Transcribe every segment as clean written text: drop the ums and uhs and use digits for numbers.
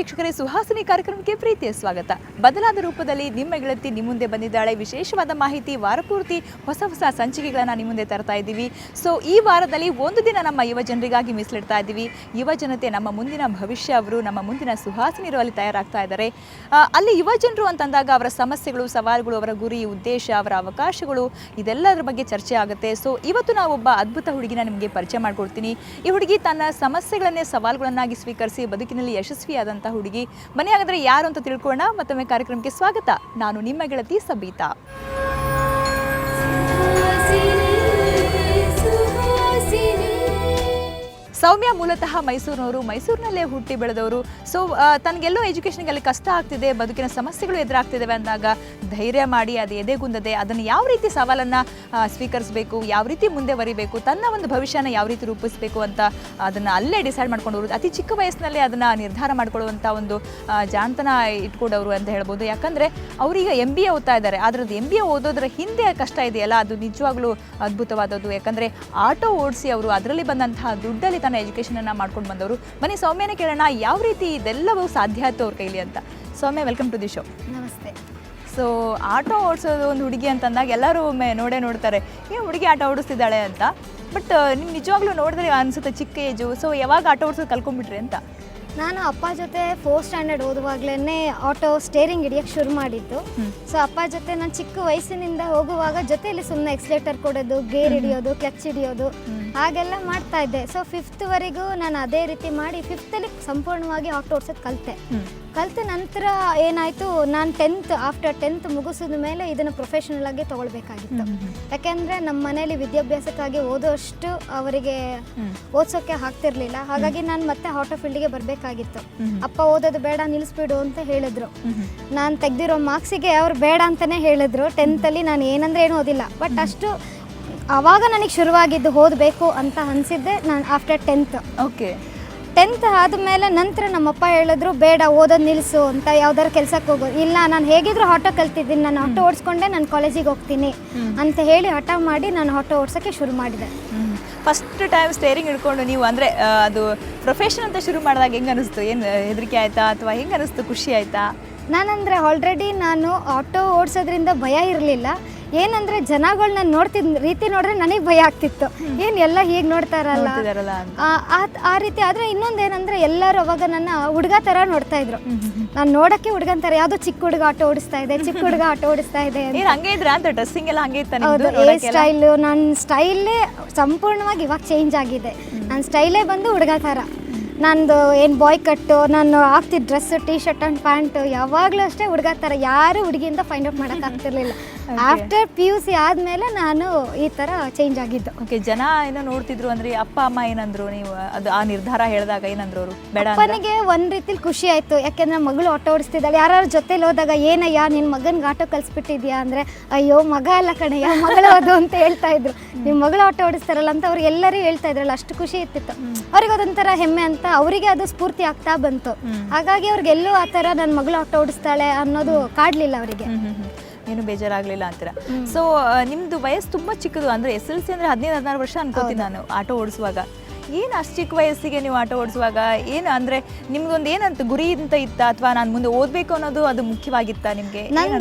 ವೀಕ್ಷಕರೇ, ಸುಹಾಸಿನಿ ಕಾರ್ಯಕ್ರಮಕ್ಕೆ ಪ್ರೀತಿಯ ಸ್ವಾಗತ. ಬದಲಾದ ರೂಪದಲ್ಲಿ ನಿಮ್ಮ ಗೆಳತಿ ನಿಮ್ಮ ಮುಂದೆ ಬಂದಿದ್ದಾಳೆ. ವಿಶೇಷವಾದ ಮಾಹಿತಿ, ವಾರಪೂರ್ತಿ ಹೊಸ ಹೊಸ ಸಂಚಿಕೆಗಳನ್ನು ನಿಮ್ಮ ಮುಂದೆ ತರ್ತಾ ಇದ್ದೀವಿ. ಸೊ ಈ ವಾರದಲ್ಲಿ ಒಂದು ದಿನ ನಮ್ಮ ಯುವ ಜನರಿಗಾಗಿ ಮೀಸಲಿಡ್ತಾ ಇದ್ದೀವಿ. ಯುವ ಜನತೆ ನಮ್ಮ ಮುಂದಿನ ಭವಿಷ್ಯ, ಅವರು ನಮ್ಮ ಮುಂದಿನ ಸುಹಾಸಿನಿರು ಅಲ್ಲಿ ತಯಾರಾಗ್ತಾ ಇದ್ದಾರೆ. ಅಲ್ಲಿ ಯುವ ಜನರು ಅಂತಂದಾಗ ಅವರ ಸಮಸ್ಯೆಗಳು, ಸವಾಲುಗಳು, ಅವರ ಗುರಿ, ಉದ್ದೇಶ, ಅವರ ಅವಕಾಶಗಳು, ಇದೆಲ್ಲದರ ಬಗ್ಗೆ ಚರ್ಚೆ ಆಗುತ್ತೆ. ಸೊ ಇವತ್ತು ನಾವು ಒಬ್ಬ ಅದ್ಭುತ ಹುಡುಗಿನ ನಿಮಗೆ ಪರಿಚಯ ಮಾಡಿಕೊಡ್ತೀನಿ. ಈ ಹುಡುಗಿ ತನ್ನ ಸಮಸ್ಯೆಗಳನ್ನೇ ಸವಾಲುಗಳನ್ನಾಗಿ ಸ್ವೀಕರಿಸಿ ಬದುಕಿನಲ್ಲಿ ಯಶಸ್ವಿಯಾದಂಥ ಹುಡುಗಿ. ಬನ್ನಿ ಹಾಗಾದ್ರೆ ಯಾರು ಅಂತ ತಿಳ್ಕೊಳ್ಳೋಣ. ಮತ್ತೊಮ್ಮೆ ಕಾರ್ಯಕ್ರಮಕ್ಕೆ ಸ್ವಾಗತ. ನಾನು ನಿಮ್ಮ ಗೆಳತಿ ಸಬೀತಾ. ಸೌಮ್ಯ ಮೂಲತಃ ಮೈಸೂರಿನವರು, ಮೈಸೂರಿನಲ್ಲೇ ಹುಟ್ಟಿ ಬೆಳೆದವರು. ಸೊ ತನಗೆಲ್ಲೋ ಎಜುಕೇಷನ್ಗೆ ಕಷ್ಟ ಆಗ್ತಿದೆ, ಬದುಕಿನ ಸಮಸ್ಯೆಗಳು ಎದುರಾಗ್ತಿದ್ದಾವೆ ಅಂದಾಗ ಧೈರ್ಯ ಮಾಡಿ ಅದು ಎದೆಗುಂದದೆ ಅದನ್ನು ಯಾವ ರೀತಿ ಸವಾಲನ್ನು ಸ್ವೀಕರಿಸಬೇಕು, ಯಾವ ರೀತಿ ಮುಂದೆ ಬರೀಬೇಕು, ತನ್ನ ಒಂದು ಭವಿಷ್ಯನ ಯಾವ ರೀತಿ ರೂಪಿಸಬೇಕು ಅಂತ ಅದನ್ನು ಅಲ್ಲೇ ಡಿಸೈಡ್ ಮಾಡ್ಕೊಂಡವರು. ಅತಿ ಚಿಕ್ಕ ವಯಸ್ಸಿನಲ್ಲೇ ಅದನ್ನು ನಿರ್ಧಾರ ಮಾಡ್ಕೊಳ್ಳುವಂಥ ಒಂದು ಜಾಣತನ ಇಟ್ಕೊಂಡವರು ಅಂತ ಹೇಳ್ಬೋದು. ಯಾಕಂದರೆ ಅವರೀಗ MBA ಓದ್ತಾ ಇದ್ದಾರೆ. ಆದರೆ ಅದು MBA ಓದೋದ್ರ ಹಿಂದೆ ಕಷ್ಟ ಇದೆಯಲ್ಲ, ಅದು ನಿಜವಾಗ್ಲೂ ಅದ್ಭುತವಾದದ್ದು. ಯಾಕಂದರೆ ಆಟೋ ಓಡಿಸಿ ಅವರು ಅದರಲ್ಲಿ ಬಂದಂತಹ ದುಡ್ಡಲ್ಲಿ ತನ್ನ ಎಜುಕೇಷನನ್ನು ಮಾಡ್ಕೊಂಡು ಬಂದವರು. ಬನ್ನಿ ಸೌಮ್ಯನೇ ಕೇಳೋಣ ಯಾವ ರೀತಿ ಇದೆಲ್ಲವೂ ಸಾಧ್ಯ ಆಯ್ತು ಅವ್ರ ಕೈಲಿ ಅಂತ. ಸೌಮ್ಯ, ವೆಲ್ಕಮ್ ಟು ದಿ ಶೋ. ನಮಸ್ತೆ. ಸೊ ಆಟೋ ಓಡಿಸೋದು ಒಂದು ಹುಡುಗಿ ಅಂತಂದಾಗ ಎಲ್ಲರೂ ಒಮ್ಮೆ ನೋಡ್ತಾರೆ, ಏನು ಹುಡುಗಿ ಆಟೋ ಓಡಿಸ್ತಿದ್ದಾಳೆ ಅಂತ. ಬಟ್ ನಿಮ್ಗೆ ನಿಜವಾಗ್ಲೂ ನೋಡಿದ್ರೆ ಅನಿಸುತ್ತೆ ಚಿಕ್ಕ ಏಜು. ಸೊ ಯಾವಾಗ ಆಟೋ ಓಡಿಸೋದು ಕಲ್ಕೊಂಡ್ಬಿಟ್ರಿ ಅಂತ? ನಾನು ಅಪ್ಪ ಜೊತೆ 4th ಸ್ಟ್ಯಾಂಡರ್ಡ್ ಓದುವಾಗಲೇ ಆಟೋ ಸ್ಟೇರಿಂಗ್ ಹಿಡಿಯೋಕ್ಕೆ ಶುರು ಮಾಡಿದ್ದು. ಸೊ ಅಪ್ಪ ಜೊತೆ ನಾನು ಚಿಕ್ಕ ವಯಸ್ಸಿನಿಂದ ಹೋಗುವಾಗ ಜೊತೆಯಲ್ಲಿ ಸುಮ್ಮನೆ ಎಕ್ಸ್ಲೇಟರ್ ಕೊಡೋದು, ಗೇರ್ ಹಿಡಿಯೋದು, ಕ್ಲಚ್ ಹಿಡಿಯೋದು ಹಾಗೆಲ್ಲ ಮಾಡ್ತಾ ಇದ್ದೆ. ಸೊ 5th ವರೆಗೂ ನಾನು ಅದೇ ರೀತಿ ಮಾಡಿ 5th ಸಂಪೂರ್ಣವಾಗಿ ಆಟೋ ಓಡಿಸೋದು ಕಲಿತ ನಂತರ ಏನಾಯಿತು, ನಾನು ಆಫ್ಟರ್ 10th ಮುಗಿಸಿದ ಮೇಲೆ ಇದನ್ನು ಪ್ರೊಫೆಷನಲ್ ಆಗಿ ತೊಗೊಳ್ಬೇಕಾಗಿತ್ತು. ಯಾಕೆಂದರೆ ನಮ್ಮ ಮನೇಲಿ ವಿದ್ಯಾಭ್ಯಾಸಕ್ಕಾಗಿ ಓದೋಷ್ಟು ಅವರಿಗೆ ಓದಿಸೋಕ್ಕೆ ಆಗ್ತಿರ್ಲಿಲ್ಲ. ಹಾಗಾಗಿ ನಾನು ಮತ್ತೆ ಆಟೋ ಫೀಲ್ಡಿಗೆ ಬರಬೇಕಾಗಿತ್ತು. ಅಪ್ಪ ಓದೋದು ಬೇಡ, ನಿಲ್ಲಿಸ್ಬಿಡು ಅಂತ ಹೇಳಿದ್ರು. ನಾನು ತೆಗೆದಿರೋ ಮಾರ್ಕ್ಸಿಗೆ ಅವ್ರು ಬೇಡ ಅಂತಲೇ ಹೇಳಿದ್ರು. 10th ನಾನು ಏನಂದರೆ ಏನೂ ಓದಿಲ್ಲ. ಬಟ್ ಅಷ್ಟು ಆವಾಗ ನನಗೆ ಶುರುವಾಗಿದ್ದು ಓದಬೇಕು ಅಂತ ಅನಿಸಿದ್ದೆ ನಾನು ಆಫ್ಟರ್ 10th. ಓಕೆ. 10th ಆದಮೇಲೆ ನಂತರ ನಮ್ಮಪ್ಪ ಹೇಳಿದ್ರು, ಬೇಡ ಓದೋದು ನಿಲ್ಲಿಸು ಅಂತ, ಯಾವ್ದಾರು ಕೆಲಸಕ್ಕೆ ಹೋಗೋದು. ಇಲ್ಲ, ನಾನು ಹೇಗಿದ್ರು ಆಟೋ ಕಲ್ತಿದ್ದೀನಿ, ನಾನು ಆಟೋ ಓಡಿಸ್ಕೊಂಡೆ ನಾನು ಕಾಲೇಜಿಗೆ ಹೋಗ್ತೀನಿ ಅಂತ ಹೇಳಿ ಹಠ ಮಾಡಿ ನಾನು ಆಟೋ ಓಡಿಸೋಕ್ಕೆ ಶುರು ಮಾಡಿದೆ. ಫಸ್ಟ್ ಟೈಮ್ ಸ್ಟೇರಿಂಗ್ ಹಿಡ್ಕೊಂಡು ನೀವು ಅಂದರೆ ಅದು ಪ್ರೊಫೆಷನ್ ಅಂತ ಶುರು ಮಾಡಿದಾಗ ಹೆಂಗೆ ಅನಿಸ್ತು? ಏನು ಹೆದರಿಕೆ ಆಯಿತಾ ಅಥವಾ ಹೆಂಗೆ ಅನಿಸ್ತು? ಖುಷಿ ಆಯಿತಾ? ನಾನಂದರೆ ಆಲ್ರೆಡಿ ನಾನು ಆಟೋ ಓಡಿಸೋದ್ರಿಂದ ಭಯ ಇರಲಿಲ್ಲ. ಏನಂದರೆ ಜನಗಳನ್ನ ನೋಡ್ತಿದ್ದ ರೀತಿ ನೋಡಿದ್ರೆ ನನಗೆ ಭಯ ಆಗ್ತಿತ್ತು. ಏನು ಎಲ್ಲ ಹೀಗೆ ನೋಡ್ತಾರಲ್ಲ ಆ ರೀತಿ. ಆದರೆ ಇನ್ನೊಂದೇನೆಂದರೆ ಎಲ್ಲರೂ ಅವಾಗ ನನ್ನ ಹುಡುಗ ಥರ ನೋಡ್ತಾ ಇದ್ರು. ನಾನು ನೋಡೋಕ್ಕೆ ಹುಡುಗನ ಥರ, ಯಾವುದೋ ಚಿಕ್ಕ ಹುಡುಗ ಆಟೋ ಓಡಿಸ್ತಾ ಇದೆ, ಚಿಕ್ಕ ಹುಡುಗ ಆಟೋ ಓಡಿಸ್ತಾ ಇದೆ. ಹಂಗೆ ಇದ್ರೆ ಅಂತ ಡ್ರೆಸ್ಸಿಂಗ್ ಎಲ್ಲ ಹಂಗೆ ಇತ್ತು? ಹೌದು, ಹೇರ್ ಸ್ಟೈಲು, ನನ್ನ ಸ್ಟೈಲೇ ಸಂಪೂರ್ಣವಾಗಿ ಇವಾಗ ಚೇಂಜ್ ಆಗಿದೆ. ನನ್ನ ಸ್ಟೈಲೇ ಬಂದು ಹುಡುಗ ಥರ. ನಂದು ಏನು ಬಾಯ್ ಕಟ್ಟು, ನಾನು ಹಾಕ್ತಿದ್ದ dress, T shirt and pant ಯಾವಾಗಲೂ ಅಷ್ಟೇ ಹುಡುಗ ಥರ. ಯಾರು ಹುಡುಗಿಯಿಂದ ಫೈಂಡ್ ಔಟ್ ಮಾಡೋಕ್ಕಾಗ್ತಿರ್ಲಿಲ್ಲ. ಆಫ್ಟರ್ PUC ಆದಮೇಲೆ ನಾನು ಈ ಥರ ಚೇಂಜ್ ಆಗಿದ್ದು. ಓಕೆ. ಜನ ಏನೋ ನೋಡ್ತಿದ್ರು ಅಂದರೆ ಅಪ್ಪ ಅಮ್ಮ ಏನಂದ್ರು? ನೀವು ಅದು ಆ ನಿರ್ಧಾರ ಹೇಳಿದಾಗ ಏನಂದ್ರು ಅವರು? ಬೇಡ. ಅಪ್ಪನಿಗೆ ಒಂದು ರೀತಿಲಿ ಖುಷಿ ಆಯಿತು. ಯಾಕೆಂದರೆ ಮಗಳು ಆಟೋ ಓಡಿಸ್ತಿದ್ದಾಳೆ. ಯಾರು ಜೊತೆಲಿ ಹೋದಾಗ, ಏನಯ್ಯ ನಿನ್ನ ಮಗನಿಗೆ ಆಟೋ ಕಲಿಸ್ಬಿಟ್ಟಿದ್ಯಾ ಅಂದರೆ, ಅಯ್ಯೋ ಮಗ ಅಲ್ಲ ಕಣಯ್ಯ, ಮಗಳು ಅದು ಅಂತ ಹೇಳ್ತಾ ಇದ್ರು. ನಿಮ್ಮ ಮಗಳು ಆಟೋ ಓಡಿಸ್ತಾರಲ್ಲ ಅಂತ ಅವ್ರು ಎಲ್ಲರೂ ಹೇಳ್ತಾ ಇದ್ರಲ್ಲ, ಅಷ್ಟು ಖುಷಿ ಇರ್ತಿತ್ತು. ಅವ್ರಿಗೆ ಅದೊಂಥರ ಹೆಮ್ಮೆ ಅಂತ ಅವರಿಗೆ ಅದು ಸ್ಫೂರ್ತಿ ಆಗ್ತಾ ಬಂತು. ಹಾಗಾಗಿ ಅವ್ರಿಗೆಲ್ಲೂ ಆ ಥರ ನನ್ನ ಮಗಳು ಆಟೋ ಓಡಿಸ್ತಾಳೆ ಅನ್ನೋದು ಕಾಡಲಿಲ್ಲ ಅವರಿಗೆ. ಏನು ಬೇಜಾರಾಗಲಿಲ್ಲ ಅಂತೀರ? ಸೊ ನಿಮ್ಮದು ವಯಸ್ಸು ತುಂಬ ಚಿಕ್ಕದು, ಅಂದರೆ SLC ಅಂದರೆ 15-16 ವರ್ಷ ಅನ್ಕೋತೀನಿ ನಾನು ಆಟೋ ಓಡಿಸುವಾಗ. ಏನು ಅಷ್ಟು ಚಿಕ್ಕ ವಯಸ್ಸಿಗೆ ನೀವು ಆಟೋ ಓಡಿಸುವಾಗ ಏನು ಅಂದರೆ ನಿಮ್ಗೊಂದು ಏನಂತ ಗುರಿ ಅಂತ ಇತ್ತಾ, ಅಥವಾ ನಾನು ಮುಂದೆ ಓದಬೇಕು ಅನ್ನೋದು ಅದು ಮುಖ್ಯವಾಗಿತ್ತಾ ನಿಮಗೆ?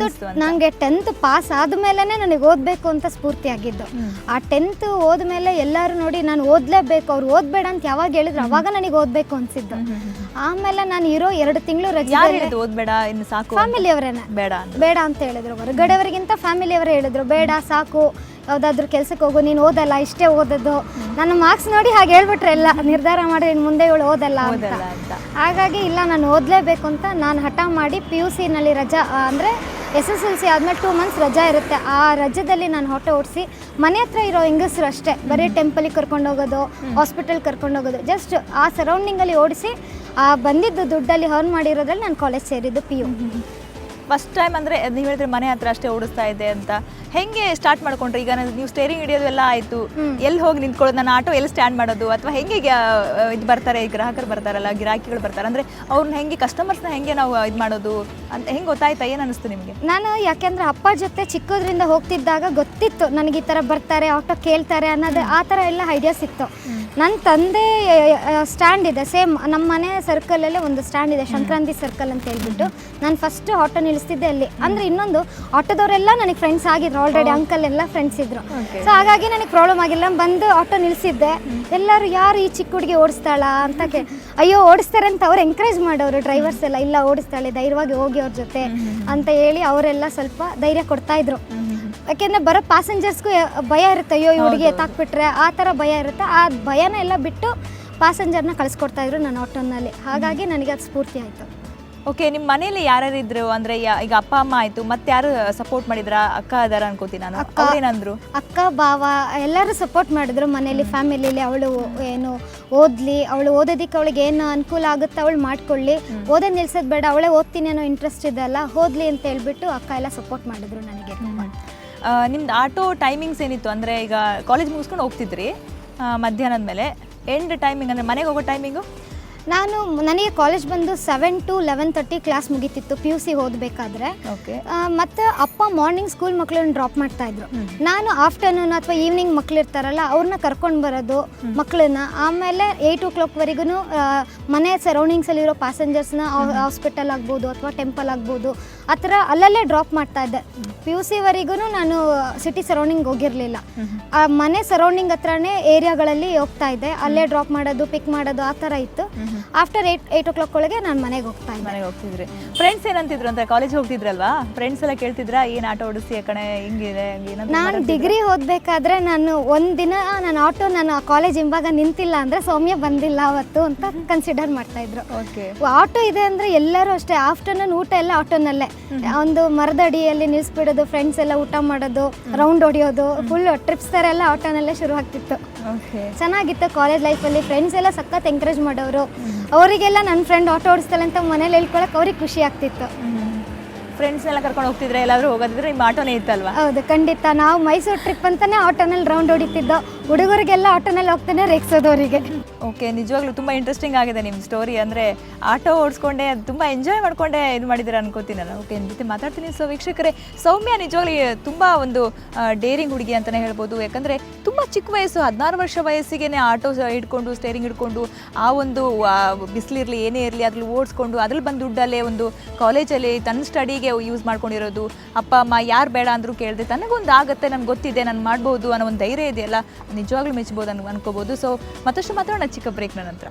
ನನಗೆ 10th ಪಾಸ್ ಆದಮೇಲೆ ನನಗೆ ಓದಬೇಕು ಅಂತ ಸ್ಫೂರ್ತಿ ಆಗಿದ್ದು. ಆ 10th ಓದ್ಮೇಲೆ ಎಲ್ಲರೂ ನೋಡಿ ನಾನು ಓದಲೇಬೇಕು, ಅವ್ರು ಓದಬೇಡ ಅಂತ ಯಾವಾಗ ಹೇಳಿದ್ರು ಅವಾಗ ನನಗೆ ಓದಬೇಕು ಅನಿಸಿದ್ದು. ಆಮೇಲೆ ನಾನು ಇರೋ 2 ತಿಂಗಳು ರಜೆ ಓದಬೇಡ, ಇನ್ನು ಸಾಕು, ಫ್ಯಾಮಿಲಿಯವರೇನೆ ಬೇಡ ಅಂತ ಹೇಳಿದ್ರು. ಹೊರಗಡೆಯವರಿಗಿಂತ ಫ್ಯಾಮಿಲಿಯವರೇ ಹೇಳಿದ್ರು, ಬೇಡ ಸಾಕು, ಯಾವುದಾದ್ರೂ ಕೆಲಸಕ್ಕೆ ಹೋಗು, ನೀನು ಓದಲ್ಲ, ಇಷ್ಟೇ ಓದೋದು. ನನ್ನ ಮಾರ್ಕ್ಸ್ ನೋಡಿ ಹಾಗೆ ಹೇಳ್ಬಿಟ್ರೆ ಎಲ್ಲ ನಿರ್ಧಾರ ಮಾಡಿ ಇನ್ನು ಮುಂದೆ ಇವಳು ಓದಲ್ಲ ಅಂತ. ಹಾಗಾಗಿ ಇಲ್ಲ, ನಾನು ಓದಲೇಬೇಕು ಅಂತ ನಾನು ಹಠ ಮಾಡಿ PUCನಲ್ಲಿ ರಜಾ ಅಂದರೆ SSLC ಆದಮೇಲೆ 2 months ರಜಾ ಇರುತ್ತೆ. ಆ ರಜದಲ್ಲಿ ನಾನು ಆಟೋ ಓಡಿಸಿ ಮನೆ ಹತ್ರ ಇರೋ ಹೆಂಗಸರು ಅಷ್ಟೇ, ಬರೀ ಟೆಂಪಲಿಗೆ ಕರ್ಕೊಂಡೋಗೋದು, ಹಾಸ್ಪಿಟಲ್ ಕರ್ಕೊಂಡೋಗೋದು, ಜಸ್ಟ್ ಆ ಸರೌಂಡಿಂಗಲ್ಲಿ ಓಡಿಸಿ ಆ ಬಂದಿದ್ದು ದುಡ್ಡಲ್ಲಿ ಅರ್ನ್ ಮಾಡಿರೋದ್ರಲ್ಲಿ ನಾನು ಕಾಲೇಜ್ ಸೇರಿದ್ದು PU. ಫಸ್ಟ್ ಟೈಮ್ ಅಂದರೆ ನೀವು ಹೇಳಿದ್ರೆ ಮನೆ ಹತ್ರ ಅಷ್ಟೇ ಓಡಿಸ್ತಾ ಇದೆ ಅಂತ, ಹೆಂಗೆ ಸ್ಟಾರ್ಟ್ ಮಾಡ್ಕೊಂಡ್ರಿ? ಈಗ ನೀವು ಸ್ಟೇರಿಂಗ್ ಹಿಡಿಯೋದು ಎಲ್ಲ ಆಯಿತು, ಎಲ್ಲಿ ಹೋಗಿ ನಿಂತ್ಕೊಳ್ಳೋದು, ನನ್ನ ಆಟೋ ಎಲ್ಲಿ ಸ್ಟ್ಯಾಂಡ್ ಮಾಡೋದು, ಅಥವಾ ಹೆಂಗೆ ಇದು ಬರ್ತಾರೆ ಗ್ರಾಹಕರು ಬರ್ತಾರಲ್ಲ, ಗಿರಾಕಿಗಳು ಬರ್ತಾರೆ ಅಂದರೆ ಅವ್ರನ್ನ ಹೆಂಗೆ ಕಸ್ಟಮರ್ಸ್ನ ಹೆಂಗೆ ನಾವು ಇದು ಮಾಡೋದು ಅಂತ ಹೆಂಗೆ ಗೊತ್ತಾಯ್ತಾ? ಏನು ಅನ್ನಿಸ್ತು ನಿಮಗೆ? ನಾನು ಯಾಕೆಂದ್ರೆ ಅಪ್ಪ ಜೊತೆ ಚಿಕ್ಕದ್ರಿಂದ ಹೋಗ್ತಿದ್ದಾಗ ಗೊತ್ತಿತ್ತು ನನಗೆ ಈ ಥರ ಬರ್ತಾರೆ, ಆಟೋ ಕೇಳ್ತಾರೆ ಅನ್ನೋದು, ಆ ಥರ ಎಲ್ಲ ಐಡಿಯಾ ಸಿಕ್ತು. ನನ್ನ ತಂದೆ ಸ್ಟ್ಯಾಂಡ್ ಇದೆ, ಸೇಮ್ ನಮ್ಮ ಮನೆ ಸರ್ಕಲಲ್ಲೇ ಒಂದು ಸ್ಟ್ಯಾಂಡ್ ಇದೆ, ಸಂಕ್ರಾಂತಿ ಸರ್ಕಲ್ ಅಂತ ಹೇಳ್ಬಿಟ್ಟು. ನಾನು ಫಸ್ಟ್ ಆಟೋ ನಿಲ್ಲಿಸ್ತಿದ್ದೆ ಅಲ್ಲಿ. ಅಂದರೆ ಇನ್ನೊಂದು ಆಟೋದವರೆಲ್ಲ ನನಗೆ ಫ್ರೆಂಡ್ಸ್ ಆಗಿದ್ರು, ಆಲ್ರೆಡಿ ಅಂಕಲ್ ಎಲ್ಲ ಫ್ರೆಂಡ್ಸ್ ಇದ್ರು. ಸೊ ಹಾಗಾಗಿ ನನಗೆ ಪ್ರಾಬ್ಲಮ್ ಆಗಿಲ್ಲ, ಬಂದು ಆಟೋ ನಿಲ್ಲಿಸಿದ್ದೆ. ಎಲ್ಲರೂ ಯಾರು ಈ ಚಿಕ್ಕ ಹುಡುಗಿ ಓಡಿಸ್ತಾಳ ಅಂತ ಅಯ್ಯೋ ಓಡಿಸ್ತಾರೆ ಅಂತ ಅವ್ರು ಎಂಕರೇಜ್ ಮಾಡೋರು ಡ್ರೈವರ್ಸ್ ಎಲ್ಲ, ಇಲ್ಲ ಓಡಿಸ್ತಾಳೆ ಧೈರ್ಯವಾಗಿ ಹೋಗಿ ಅವ್ರ ಜೊತೆ ಅಂತ ಹೇಳಿ ಅವರೆಲ್ಲ ಸ್ವಲ್ಪ ಧೈರ್ಯ ಕೊಡ್ತಾ ಇದ್ರು. ಯಾಕೆಂದರೆ ಬರೋ ಪ್ಯಾಸೆಂಜರ್ಸ್ಗೂ ಭಯ ಇರುತ್ತೆ, ಅಯ್ಯೋ ಈ ಹುಡುಗಿ ಎತ್ತಾಕ್ಬಿಟ್ರೆ ಆ ಥರ ಭಯ ಇರುತ್ತೆ. ಆ ಭಯನ ಎಲ್ಲ ಬಿಟ್ಟು ಪ್ಯಾಸೆಂಜರ್ನ ಕಳಿಸ್ಕೊಡ್ತಾ ಇದ್ರು ನನ್ನ ಆಟೋನಲ್ಲಿ. ಹಾಗಾಗಿ ನನಗೆ ಅದು ಸ್ಫೂರ್ತಿ ಆಯಿತು. ಓಕೆ, ನಿಮ್ಮ ಮನೇಲಿ ಯಾರ್ಯಾರು ಇದ್ರು? ಅಂದರೆ ಈಗ ಅಪ್ಪ ಅಮ್ಮ ಆಯಿತು, ಮತ್ತೆ ಯಾರು ಸಪೋರ್ಟ್ ಮಾಡಿದ್ರಾ? ಅಕ್ಕ ಅದಾರ ಅನ್ಕೋತೀನಿ ನಾನು. ಅವ್ರೇನಂದ್ರು? ಅಕ್ಕ ಬಾವ ಎಲ್ಲರೂ ಸಪೋರ್ಟ್ ಮಾಡಿದ್ರು ಮನೇಲಿ, ಫ್ಯಾಮಿಲಿಲಿ. ಅವಳು ಏನು ಓದಲಿ, ಅವಳು ಓದೋದಕ್ಕೆ ಅವಳಿಗೆ ಏನು ಅನುಕೂಲ ಆಗುತ್ತೆ ಅವಳು ಮಾಡ್ಕೊಳ್ಳಿ, ಓದೋದು ನಿಲ್ಸೋದು ಬೇಡ, ಅವಳೇ ಓದ್ತೀನಿ ಅನ್ನೋ ಇಂಟ್ರೆಸ್ಟ್ ಇದೆ ಅಲ್ಲ, ಓದಲಿ ಅಂತ ಹೇಳ್ಬಿಟ್ಟು ಅಕ್ಕ ಎಲ್ಲ ಸಪೋರ್ಟ್ ಮಾಡಿದ್ರು ನನಗೆ. ನಿಮ್ದು ಆಟೋ ಟೈಮಿಂಗ್ಸ್ ಏನಿತ್ತು? ಅಂದರೆ ಈಗ ಕಾಲೇಜ್ ಮುಗಿಸ್ಕೊಂಡು ಹೋಗ್ತಿದ್ರಿ ಮಧ್ಯಾಹ್ನದ ಮೇಲೆ, ಎಂಡ್ ಟೈಮಿಂಗ್ ಅಂದರೆ ಮನೆಗೆ ಹೋಗೋ ಟೈಮಿಂಗು? ನನಗೆ ಕಾಲೇಜ್ ಬಂದು 7 to 11:30 ಕ್ಲಾಸ್ ಮುಗೀತಿತ್ತು PUC ಓದಬೇಕಾದ್ರೆ. ಓಕೆ. ಮತ್ತು ಅಪ್ಪ ಮಾರ್ನಿಂಗ್ ಸ್ಕೂಲ್ ಮಕ್ಕಳನ್ನ ಡ್ರಾಪ್ ಮಾಡ್ತಾಯಿದ್ರು. ನಾನು ಆಫ್ಟರ್ನೂನ್ ಅಥವಾ ಈವ್ನಿಂಗ್ ಮಕ್ಳು ಇರ್ತಾರಲ್ಲ ಅವ್ರನ್ನ ಕರ್ಕೊಂಡು ಬರೋದು ಮಕ್ಕಳನ್ನ. ಆಮೇಲೆ 8 o'clockವರೆಗೂ ಮನೆ ಸರೌಂಡಿಂಗ್ಸಲ್ಲಿರೋ ಪ್ಯಾಸೆಂಜರ್ಸ್ನ ಹಾಸ್ಪಿಟಲ್ ಆಗ್ಬೋದು ಅಥವಾ ಟೆಂಪಲ್ ಆಗ್ಬೋದು ಆ ಥರ ಅಲ್ಲಲ್ಲೇ ಡ್ರಾಪ್ ಮಾಡ್ತಾಯಿದ್ದೆ. PUCವರೆಗೂ ನಾನು ಸಿಟಿ ಸರೌಂಡಿಂಗ್ ಹೋಗಿರಲಿಲ್ಲ, ಮನೆ ಸರೌಂಡಿಂಗ್ ಹತ್ರನೇ ಏರಿಯಾಗಳಲ್ಲಿ ಹೋಗ್ತಾ ಇದ್ದೆ. ಅಲ್ಲೇ ಡ್ರಾಪ್ ಮಾಡೋದು, ಪಿಕ್ ಮಾಡೋದು ಆ ಥರ ಇತ್ತು. ಆಫ್ಟರ್ 8 o'clock ಒಳಗೆ ನಾನು ಮನೆಗೆ ಹೋಗ್ತಿದ್ರಿ. ಫ್ರೆಂಡ್ಸ್ ಏನಂತಿದ್ರು ಅಂತ? ಕಾಲೇಜ್ ಹೋಗ್ತಿದ್ರಲ್ವಾ, ಫ್ರೆಂಡ್ಸ್ ಎಲ್ಲ ಕೇಳ್ತಿದ್ರಾ ಏನು ಆಟೋ ಓಡಿಸಿ ಆ ಕಡೆ ಹಿಂಗಿದೆ? ನಾನು ಡಿಗ್ರಿ ಓದಬೇಕಾದ್ರೆ ನಾನು ಒಂದಿನ ನಾನು ಕಾಲೇಜ್ ಹಿಂಭಾಗ ನಿಂತಿಲ್ಲ ಅಂದರೆ ಸೌಮ್ಯ ಬಂದಿಲ್ಲ ಅವತ್ತು ಅಂತ ಕನ್ಸಿಡರ್ ಮಾಡ್ತಾಯಿದ್ರು. ಓಕೆ. ಆಟೋ ಇದೆ ಅಂದರೆ ಎಲ್ಲರೂ ಅಷ್ಟೇ, ಆಫ್ಟರ್ನೂನ್ ಊಟ ಎಲ್ಲ ಆಟೋನಲ್ಲೇ, ಒಂದು ಮರದಡಿಯಲ್ಲಿ ನಿಲ್ಲಿಸ್ಬಿಡೋದು, ಫ್ರೆಂಡ್ಸ್ ಎಲ್ಲ ಊಟ ಮಾಡೋದು, ರೌಂಡ್ ಹೊಡಿಯೋದು, ಫುಲ್ ಟ್ರಿಪ್ಸ್ ಥರ ಎಲ್ಲ ಆಟೋನಲ್ಲೇ ಶುರು ಆಗ್ತಿತ್ತು. ಚೆನ್ನಾಗಿತ್ತು ಕಾಲೇಜ್ ಲೈಫಲ್ಲಿ. ಫ್ರೆಂಡ್ಸ್ ಎಲ್ಲ ಸಖತ್ ಎಂಕರೇಜ್ ಮಾಡೋರು. ಅವರಿಗೆಲ್ಲ ನನ್ನ ಫ್ರೆಂಡ್ ಆಟೋ ಓಡಿಸ್ತಾಳೆ ಅಂತ ಮನೇಲಿ ಹೇಳ್ಕೊಳಕ್ಕೆ ಅವ್ರಿಗೆ ಖುಷಿ ಆಗ್ತಿತ್ತು. ಫ್ರೆಂಡ್ಸ್ನೆಲ್ಲ ಕರ್ಕೊಂಡು ಹೋಗ್ತಿದ್ರೆ, ಎಲ್ಲಾದರೂ ಹೋಗೋದಿದ್ರೆ ನಿಮ್ಮ ಆಟೋನೇ ಇತ್ತಲ್ವಾ? ಹೌದು, ಖಂಡಿತ. ನಾವು ಮೈಸೂರು ಟ್ರಿಪ್ ಅಂತಾನೆ ಆಟೋನಲ್ಲಿ ರೌಂಡ್ ಹೊಡಿತಿದ್ದೋ, ಹುಡುಗರಿಗೆಲ್ಲ ಆಟೋನಲ್ಲಿ ಹೋಗ್ತಾನೆ ರೇಗಿಸೋದು ಅವರಿಗೆ. ಓಕೆ, ನಿಜವಾಗ್ಲೂ ತುಂಬ ಇಂಟ್ರೆಸ್ಟಿಂಗ್ ಆಗಿದೆ ನಿಮ್ಮ ಸ್ಟೋರಿ. ಅಂದರೆ ಆಟೋ ಓಡಿಸ್ಕೊಂಡೆ ತುಂಬ ಎಂಜಾಯ್ ಮಾಡ್ಕೊಂಡೆ ಇದು ಮಾಡಿದ್ದೀರ ಅನ್ಕೋತೀನಿ ನಾನು. ಓಕೆ, ನಿಮ್ಮ ಜೊತೆ ಮಾತಾಡ್ತೀನಿ. ಸೊ ವೀಕ್ಷಕರೇ, ಸೌಮ್ಯ ನಿಜವಾಗ್ಲೂ ತುಂಬ ಒಂದು ಡೇರಿಂಗ್ ಹುಡುಗಿ ಅಂತಲೇ ಹೇಳ್ಬೋದು. ಯಾಕಂದರೆ ತುಂಬ ಚಿಕ್ಕ ವಯಸ್ಸು, 16 ವರ್ಷ ವಯಸ್ಸಿಗೆ ಆಟೋ ಹಿಡ್ಕೊಂಡು, ಸ್ಟೇರಿಂಗ್ ಹಿಡ್ಕೊಂಡು, ಆ ಒಂದು ಬಿಸಿಲಿರಲಿ ಏನೇ ಇರಲಿ ಅದ್ರಲ್ಲಿ ಓಡಿಸ್ಕೊಂಡು, ಅದ್ರಲ್ಲಿ ಬಂದು ದುಡ್ಡಲ್ಲೇ ಒಂದು ಕಾಲೇಜಲ್ಲಿ ತನ್ನ ಸ್ಟಡಿಗೆ ಯೂಸ್ ಮಾಡ್ಕೊಂಡಿರೋದು. ಅಪ್ಪ ಅಮ್ಮ ಯಾರು ಬೇಡ ಅಂದರೂ ಕೇಳಿದೆ, ತನಗೊಂದು ಆಗುತ್ತೆ, ನನಗೆ ಗೊತ್ತಿದೆ, ನಾನು ಮಾಡ್ಬೋದು ಅನ್ನೋ ಒಂದು ಧೈರ್ಯ ಇದೆಯಲ್ಲ, ನಿಜವಾಗ್ಲೂ ಮೆಚ್ಚಬೋದು ಅನ್ಕೋಬೋದು. ಸೊ ಮತ್ತಷ್ಟು ಮಾತ್ರ ಚಿಕ್ಕ ಬ್ರೇಕ್ನ ನಂತರ